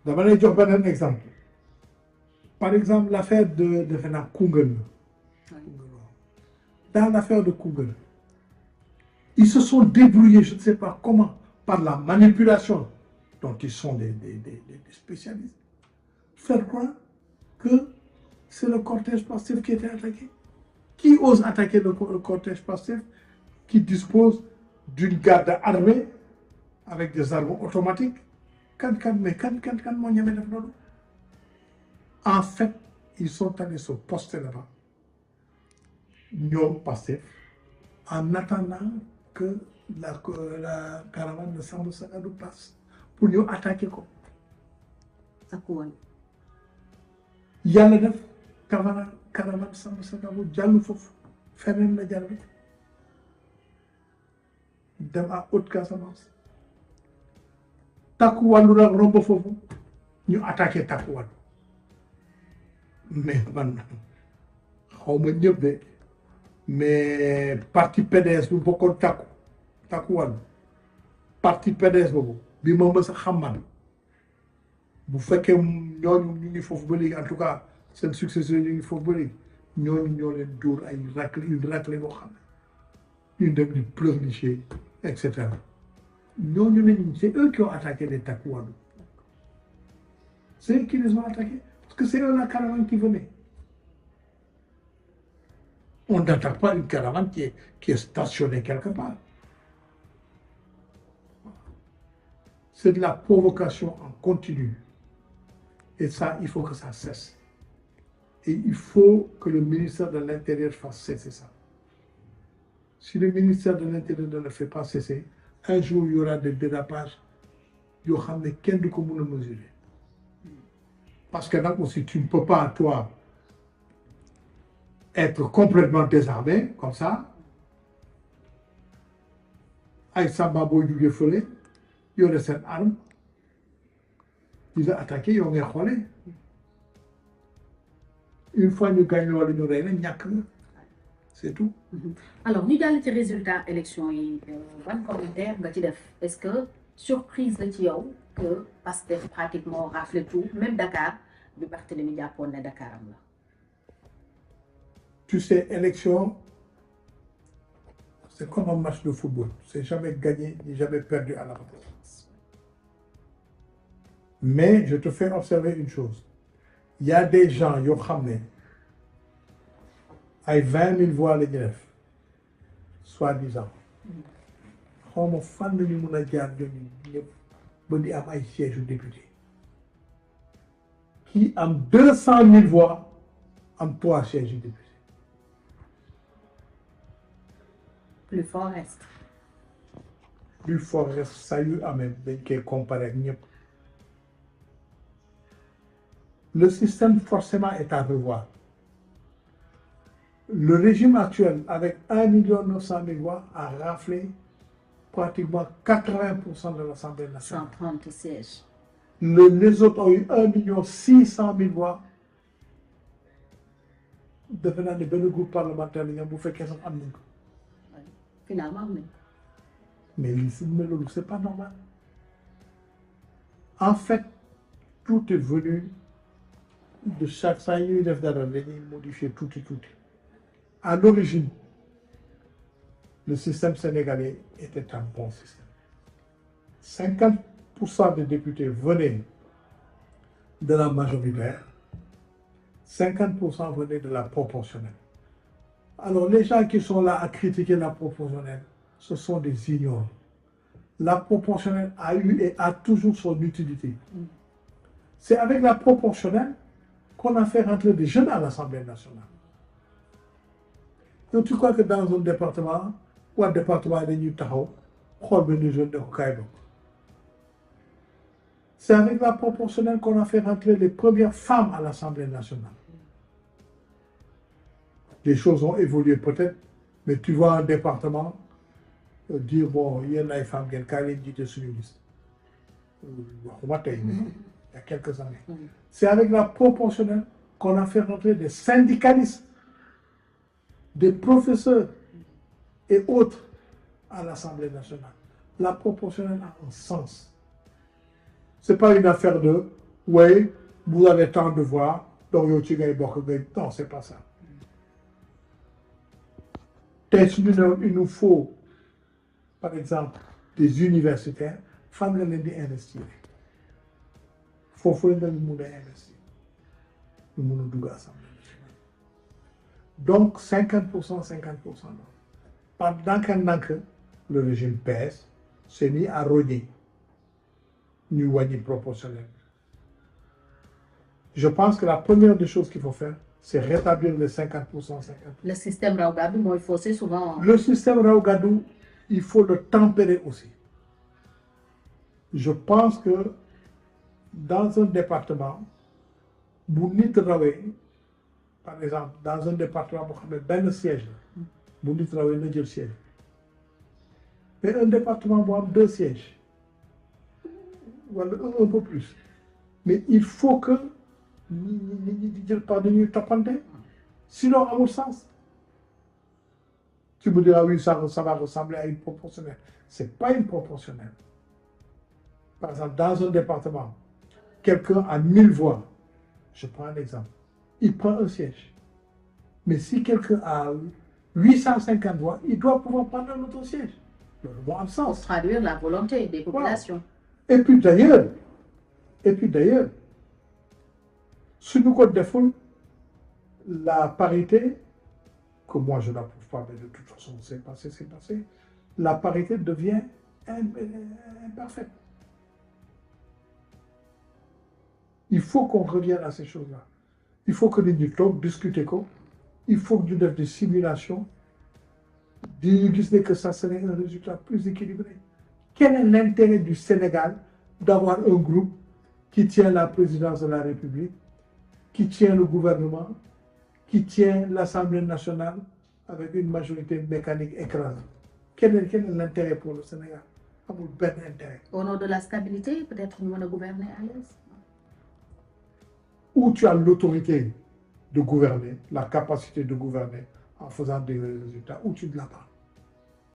dama lay jox beneen exemple par exemple l'affaire de Fena Koungheul dans l'affaire de Koungheul ils se sont débrouillés je ne sais pas comment par la manipulation dont ils sont des spécialistes faire croire que c'est le cortège Pastef qui était attaqué. Qui ose attaquer le cortège Pastef qui dispose d'une garde armée avec des armes automatiques? En fait, ils sont allés se poster là-bas. Ñoom Pastef en attendant que la caravane de Samba Sagadou passe pour ñu attaquer ko. Yàlla def caravane Samba Sagadou jàll foofu feneen la jàll dem à Haute-Casamance Takku Wallu nag romb foofu ñu attaqué Takku Wallu mais man xaw ma ñëpp de mais parti PDS bu bokkoon Takku Wallu parti PDS boobu bi ma mës a xam man bu fekkee ñooñu ñu ngi foofu ba léegi en tout cas seen successeur ñu ngi foofu ba léegi ñooñu ñoo leen dóor ay raclé boo xam ne ñu dem di pleurnicher et cetera ñooñu nañu c'est eux qui ont attaqué les Takku Wallu c'est eux qui les ont attaqués parce que c'est eux la caravane qui venait on n'attaque pas une caravane qui est stationnée quelque part c'est de la provocation en continu et ça il faut que ça cesse et il faut que le ministère de l'Intérieur fasse cesser ça si le ministère de l'Intérieur ne le fait pas cesser un jour il y aura des dérapages yoo xam ne kenn du ko mën a mesurer parce que nag aussi tu ne peux pas toi être complètement désarmé comme ça ay samba boo jugee fële yore seen arme di la attaqué yow ngay xoolee une fois ñu gagné wala ñu rey la ñàkk nga c'est tout. alors ñu jàll ci résultat élection yi ban commentaire nga ci def est-ce que surprise la ci yow que Pastef pratiquement rafle tout même Dakar bi Barthélémy jàppoon ne Dakar am la. Tu sais, élection, c'est comme un match de football. C'est jamais gagné ni jamais perdu à la bataille. Mais je te fais observer une chose. Il y a des gens, yo xamné, ay 20 000 voix la ñu def, soi-disant. Xawma fan la ñu mën a jaar ñooñu ñëpp ba di am ay sièges députés. Qui am 200 000 voix, am 3 sièges députés. Plus fort reste. Plus fort reste, ça y est même, dañ koy comparer ak ñëpp. Le système forcément est à revoir. Le régime actuel, avec 1 900 000 voix, a raflé pratiquement 80% de l'Assemblée nationale. 130 sièges. Les autres ont eu 1 600 000 voix. Devenant des benn groupe parlementaire, bu fekkee sax am nañ ko. Finalement, oui. Mais c'est pas normal. En fait, tout est venu de chaque saa ñuy def dara dañuy modifier tuuti. À l'origine, le système sénégalais était un bon système. 50% des députés venaient de la majoritaire, 50% venaient de la proportionnelle. Alors, les gens qui sont là à critiquer la proportionnelle, ce sont des ignorants. La proportionnelle a eu et a toujours son utilité. C'est avec la proportionnelle qu'on a fait rentrer des jeunes à l'Assemblée nationale. Donc, tu crois que dans un département, ou un département de taxaw xool benn jeune de ko kaay bokk. C'est avec la proportionnelle qu'on a fait rentrer les premières femmes à l'Assemblée nationale. Les choses ont évolué peut-être, mais tu vois un département dire bon, il y a des femmes qui ont été sur une liste. Il y a quelques années. C'est avec la proportionnelle qu'on a fait rentrer des syndicalistes, des professeurs et autres à l'Assemblée nationale. La proportionnelle a un sens. Ce n'est pas une affaire de oui, vous avez tant de voix, donc non, c'est pas ça. Il nous faut, par exemple, des universitaires, fan nga leen di investir foofu la ñu mun a investir ñu mun a dugg assemblée nationale donc 50%, 50%. Pendant que le régime pèse, s'est mis à rogner ñu wàññi proportionnel. Je pense que la première des choses qu'il faut faire, c'est rétablir les 50%, 50%. Le système raw gàddu mooy faussé souvent. Le système raw gàddu, il faut le tempérer aussi. Je pense que dans un département, bu nit rawee, par exemple, dans un département boo xam ne benn siège la, bu nit rawee na jël siège. Mais un département bu am 2 sièges, wala un peu plus. Mais il faut que ñi di jël par dañuy toppante, sinon amul sens. Tu me diras oui, ça va ressembler à une proportionnelle. C'est pas une proportionnelle. Par exemple, dans un département, quelqu'un a 1000 voix. Je prends un exemple. Il prend un siège. Mais si quelqu'un a 850 voix, il doit pouvoir prendre un autre siège. Le bon Pour sens. traduire la volonté des populations. Et puis d'ailleurs, si nous défendons la parité, que moi je n'approuve pas, mais de toute façon c'est passé, la parité devient imparfaite. Il faut qu'on revienne à ces choses-là. Il faut que nous discutions, il faut que nous fassions des simulations, disons que ça serait un résultat plus équilibré. Quel est l'intérêt du Sénégal d'avoir un groupe qui tient la présidence de la République, qui tient le gouvernement, qui tient l'Assemblée nationale avec une majorité mécanique écrasante? Quel est l'intérêt pour le Sénégal? Amul benn intérêt. Au nom de la stabilité, peut-être nous allons gouverner à l'aise. Où tu as l'autorité de gouverner, la capacité de gouverner en faisant des résultats, où tu ne l'as pas.